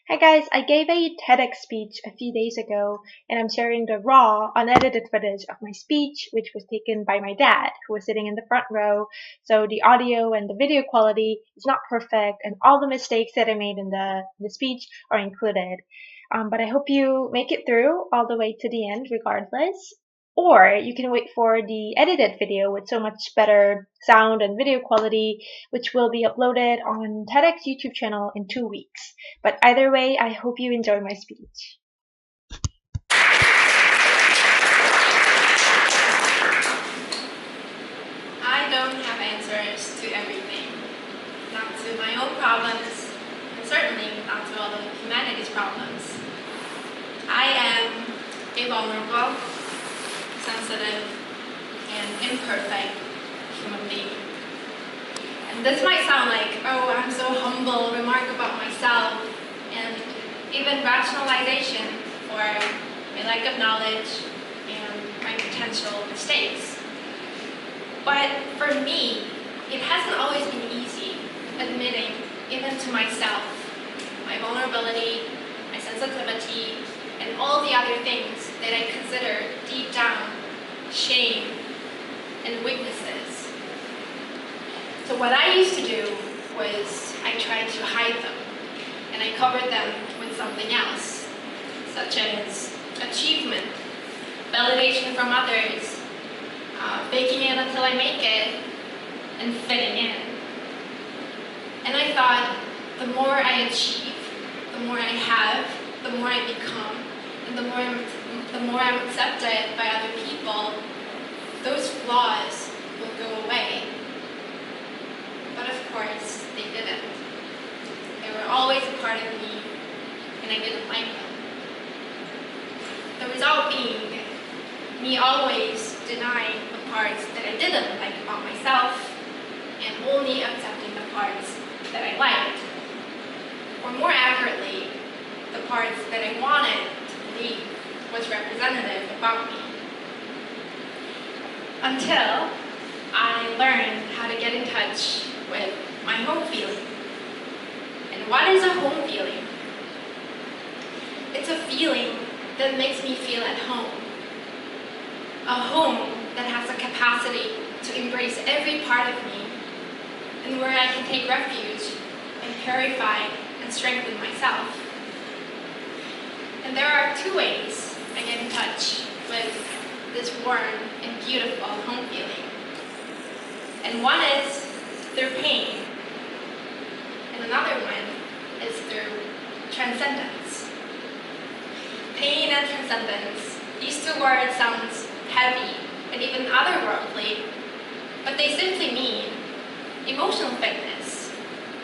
Hi guys, I gave a TEDx speech a few days ago, and I'm sharing the raw, unedited footage of my speech, which was taken by my dad, who was sitting in the front row. So the audio and the video quality is not perfect, and all the mistakes that I made in the speech are included. But I hope you make it through all the way to the end regardless. Or you can wait for the edited video with so much better sound and video quality, which will be uploaded on TEDx YouTube channel in 2 weeks. But either way, I hope you enjoy my speech. I don't have answers to everything, not to my own problems, and certainly not to all of humanity's problems. I am a vulnerable, sensitive, and imperfect human being. And this might sound like, oh, I'm so humble, remark about myself, and even rationalization for my lack of knowledge and my potential mistakes. But for me, it hasn't always been easy admitting, even to myself, my vulnerability, my sensitivity, and all the other things that I consider deep down shame and weaknesses. So what I used to do was I tried to hide them, and I covered them with something else, such as achievement, validation from others, faking it until I make it, and fitting in. And I thought, the more I achieve, the more I have, the more I become, and the more I'm accepted by other people, those flaws will go away. But of course, they didn't. They were always a part of me, and I didn't like them. The result being me always denying the parts that I didn't like about myself, and only accepting the parts that I liked. Or more accurately, the parts that I wanted to believe was representative about me. Until I learned how to get in touch with my home feeling. And what is a home feeling? It's a feeling that makes me feel at home. A home that has the capacity to embrace every part of me, and where I can take refuge and purify and strengthen myself. And there are two ways I get in touch with this warm and beautiful home feeling. And one is through pain, and another one is through transcendence. Pain and transcendence, these two words sound heavy and even otherworldly, but they simply mean emotional fitness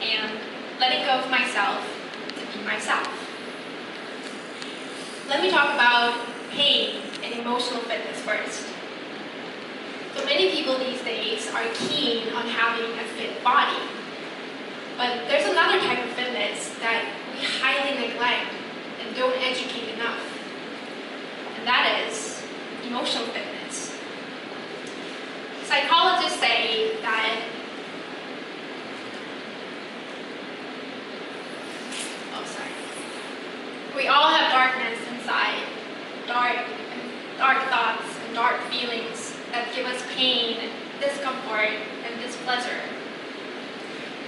and letting go of myself to be myself. Let me talk about pain and emotional fitness first. So many people these days are keen on having a fit body, but there's another type of fitness that we highly neglect and don't educate enough, and that is emotional fitness. Psychologists say that we all have darkness inside, dark thoughts and dark feelings that give us pain, discomfort, and displeasure.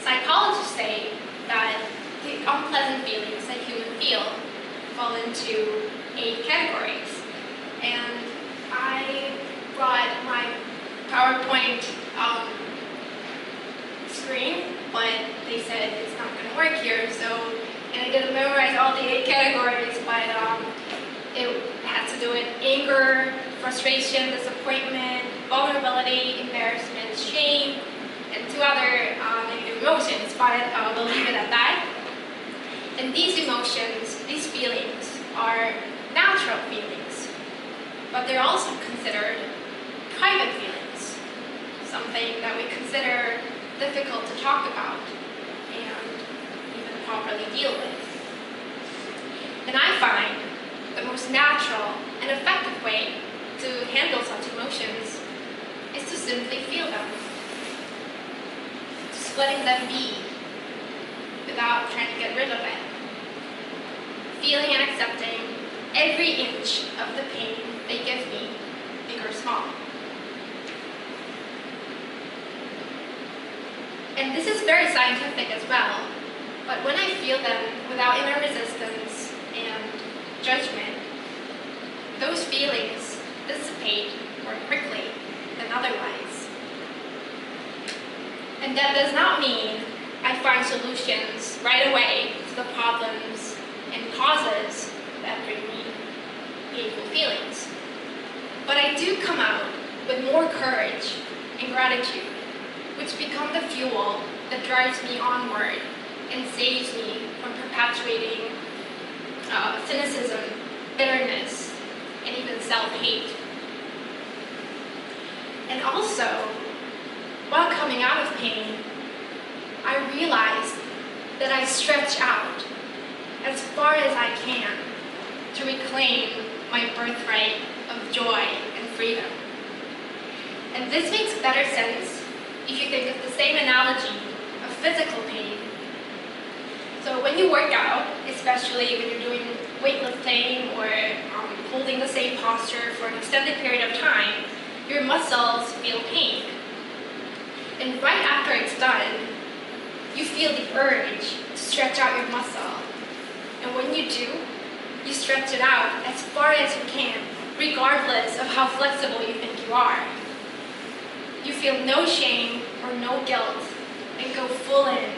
Psychologists say that the unpleasant feelings that humans feel fall into 8 categories. And I brought my PowerPoint screen, but they said it's not going to work here, and I didn't memorize all the 8 categories, but it had to do with anger, frustration, disappointment, vulnerability, embarrassment, shame, and 2 other negative emotions, but we'll leave it at that. And these emotions, these feelings, are natural feelings, but they're also considered private feelings, something that we consider difficult to talk about and even properly deal with. And I find the most natural and effective way to handle such emotions is to simply feel them, just letting them be without trying to get rid of it. feeling and accepting every inch of the pain they give me, big or small. And this is very scientific as well, but when I feel them without inner resistance and judgment, those feelings dissipate more quickly than otherwise. And that does not mean I find solutions right away to the problems and causes that bring me painful feelings. But I do come out with more courage and gratitude, which become the fuel that drives me onward and saves me from perpetuating cynicism, bitterness, and even self-hate. And also, while coming out of pain, I realized that I stretch out as far as I can to reclaim my birthright of joy and freedom. And this makes better sense if you think of the same analogy of physical pain. So when you work out, especially when you're doing weightlifting or holding the same posture for an extended period of time, your muscles feel pain. And right after it's done, you feel the urge to stretch out your muscle. And when you do, you stretch it out as far as you can, regardless of how flexible you think you are. You feel no shame or no guilt and go full in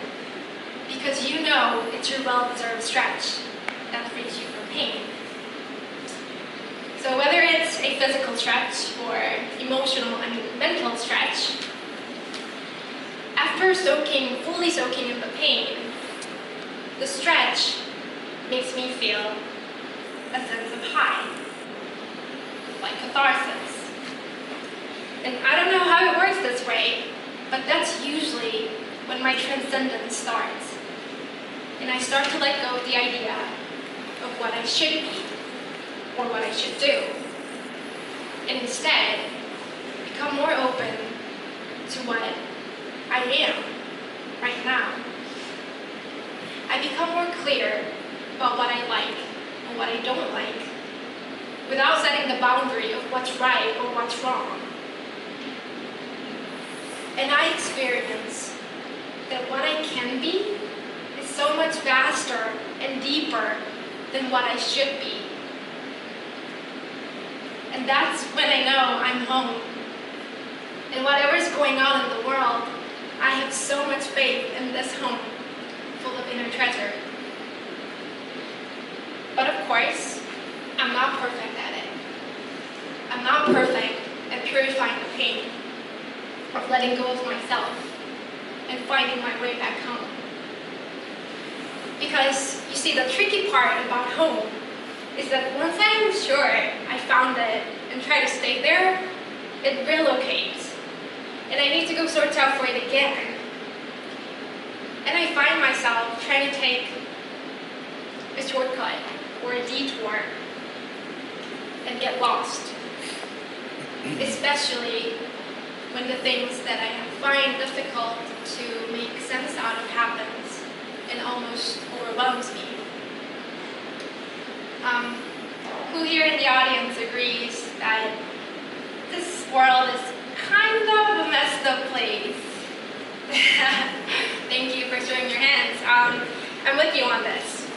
because you know it's your well-deserved stretch that frees you from pain. So whether it's a physical stretch or emotional and mental stretch, after fully soaking in the pain, the stretch makes me feel a sense of high, like catharsis. And I don't know how it works this way, but that's usually when my transcendence starts. And I start to let go of the idea of what I should be or what I should do. And instead, become more open to what I am right now. I become more clear about what I like and what I don't like, without setting the boundary of what's right or what's wrong. And I experience that what I can be is so much vaster and deeper than what I should be. And that's when I know I'm home. And whatever's going on in the world, I have so much faith in this home full of inner treasure. But of course, I'm not perfect at it. I'm not perfect at purifying the pain of letting go of myself and finding my way back home. Because, you see, the tricky part about home is that once I'm sure I found it and try to stay there, it relocates. And I need to go search out for it again. And I find myself trying to take a shortcut or a detour and get lost. Especially when the things that I find difficult to make sense out of happens and almost overwhelms me. Who here in the audience agrees that this world is kind of a messed up place? Thank you for showing your hands. I'm with you on this.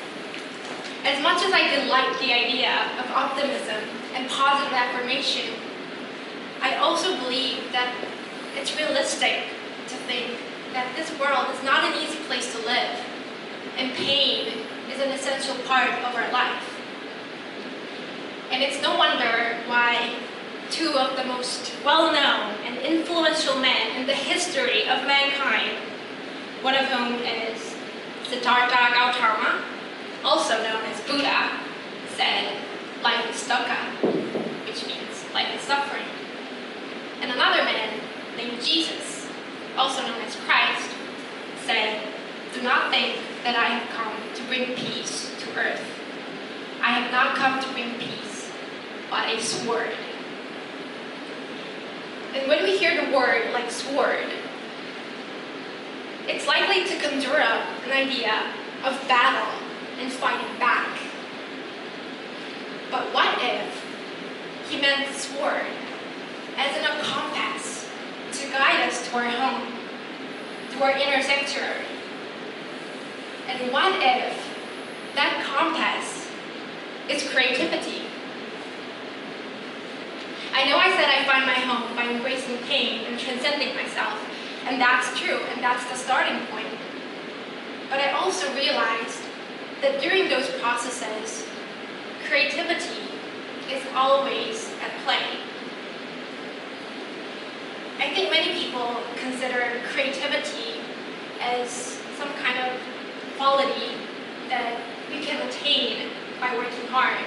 As much as I delight the idea of optimism and positive affirmation, I also believe that it's realistic to think that this world is not an easy place to live, and pain is an essential part of our life. And it's no wonder why two of the most well-known and influential men in the history of mankind, one of whom is Siddhartha Gautama, also known as Buddha, said, "Life is dukkha," which means life is suffering. And another man named Jesus, also known as Christ, said, "Do not think that I have come to bring peace to earth. I have not come to bring peace, but a sword." And when we hear the word like sword, it's likely to conjure up an idea of battle and fighting back. But what if he meant the sword as in a compass to guide us to our home, to our inner sanctuary? And what if that compass is creativity? I know I said I find my home by embracing pain and transcending myself, and that's true, and that's the starting point. But I also realized that during those processes, creativity is always at play. I think many people consider creativity as some kind of quality that we can attain by working hard.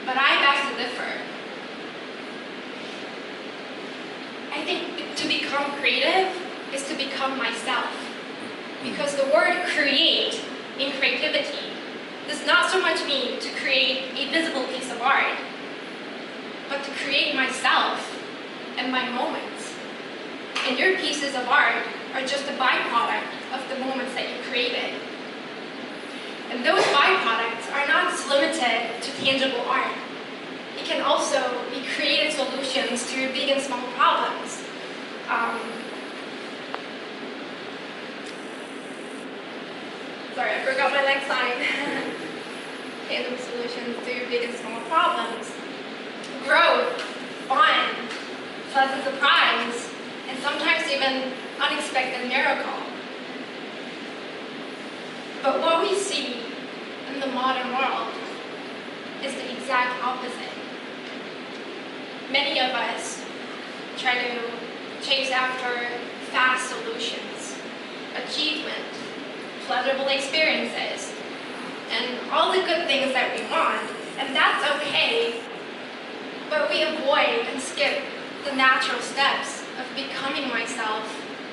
But I beg to differ. I think to become creative is to become myself. Because the word create in creativity does not so much mean to create a visible piece of art, but to create myself and my moments. And your pieces of art are just a byproduct of the moments that you created. And those byproducts are not just limited to tangible art. It can also be creative solutions to big and small problems. Sorry, I forgot my next line. Creative solutions to big and small problems. Growth, fun, pleasant surprise, and sometimes even unexpected miracle. But what we see in the modern world is the exact opposite. Many of us try to chase after fast solutions, achievement, pleasurable experiences, and all the good things that we want, and that's okay, but we avoid and skip the natural steps of becoming myself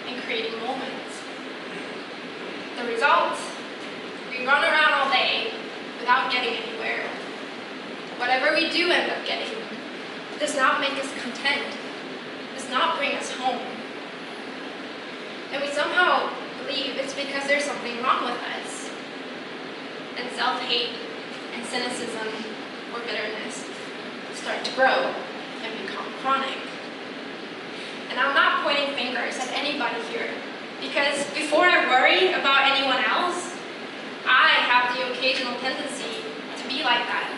and creating moments. The result? We run around all day without getting anywhere. Whatever we do end up getting does not make us content, does not bring us home. And we somehow believe it's because there's something wrong with us. And self-hate and cynicism or bitterness start to grow and become chronic. And I'm not pointing fingers at anybody here, because before I worry about anyone else, I have the occasional tendency to be like that.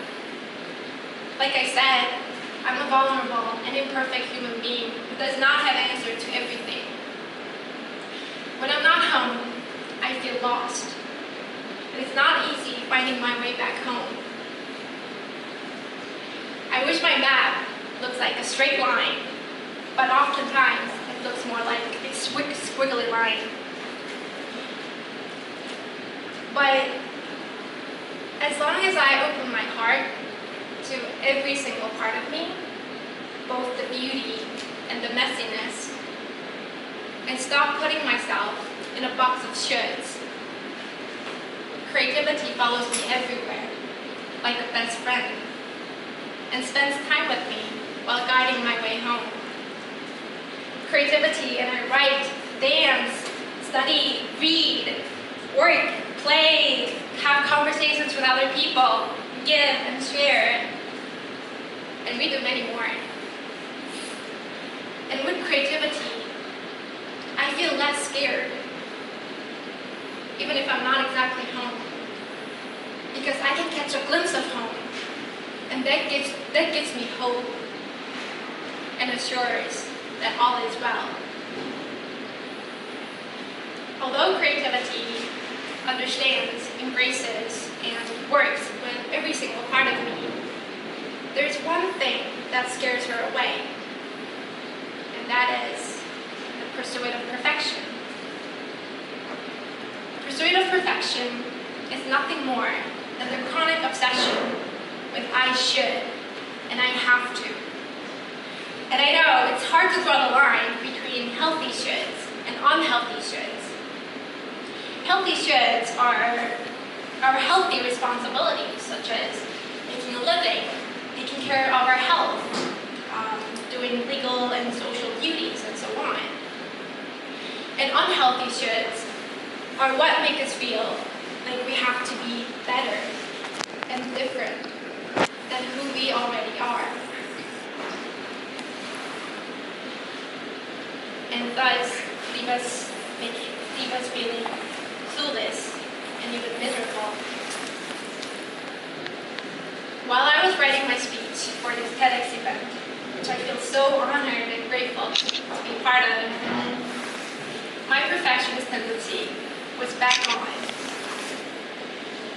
Like I said, I'm a vulnerable and imperfect human being who does not have answer to everything. When I'm not home, I feel lost. And it's not easy finding my way back home. I wish my map looks like a straight line, but oftentimes it looks more like a squiggly line. But as long as I open my heart to every single part of me, both the beauty and the messiness, and stop putting myself in a box of shoulds, creativity follows me everywhere, like a best friend, and spends time with me while guiding my way home. Creativity, and I write, dance, study, read, work, play, have conversations with other people, give and share, and we do many more. And with creativity, I feel less scared, even if I'm not exactly home, because I can catch a glimpse of home, and that gives me hope and assures that all is well. Although creativity understands, embraces, and works with every single part of me, there's one thing that scares her away, and that is the pursuit of perfection. The pursuit of perfection is nothing more than the chronic obsession with I should and I have to. And I know it's hard to draw the line between healthy shoulds and unhealthy shoulds. Healthy shoulds are our healthy responsibilities, such as making a living, taking care of our health, doing legal and social duties, and so on. And unhealthy shoulds are what make us feel like we have to be better and different leave us feeling clueless and even miserable. While I was writing my speech for this TEDx event, which I feel so honored and grateful to be part of, my perfectionist tendency was back on.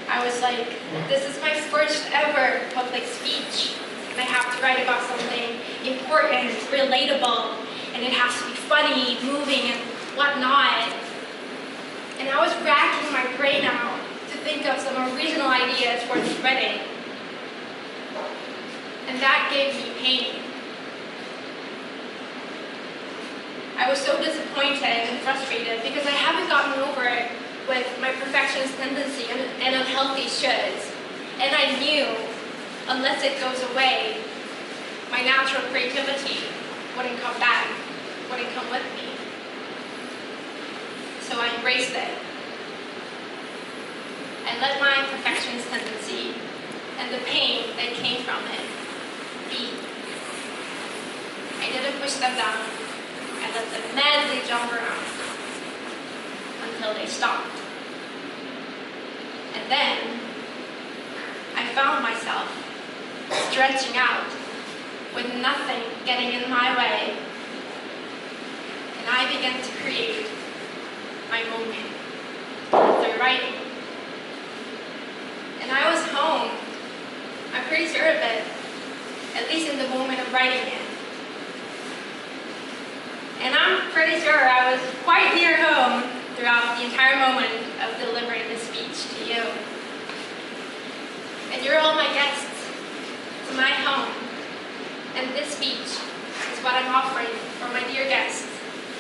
I was like, this is my first ever public speech, and I have to write about something important, relatable, and it has to be funny, moving, and whatnot. And I was racking my brain out to think of some original ideas for this writing. And that gave me pain. I was so disappointed and frustrated because I haven't gotten over it with my perfectionist tendency and unhealthy shoulds. And I knew, unless it goes away, my natural creativity wouldn't come back, wouldn't come with me. So I embraced it. I let my perfectionist tendency and the pain that came from it be. I didn't push them down. I let them madly jump around until they stopped. And then I found myself stretching out with nothing getting in my way. And I began to create my moment through writing. And I was home. I'm pretty sure of it, at least in the moment of writing it. And I'm pretty sure I was quite near home throughout the entire moment of delivering this speech to you. And you're all my guests to my home. And this speech is what I'm offering for my dear guests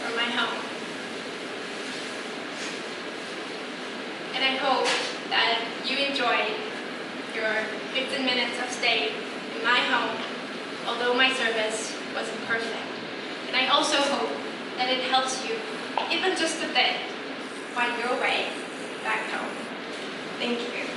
from my home. And I hope that you enjoyed your 15 minutes of stay in my home, although my service wasn't perfect. And I also hope that it helps you, even just a bit, find your way back home. Thank you.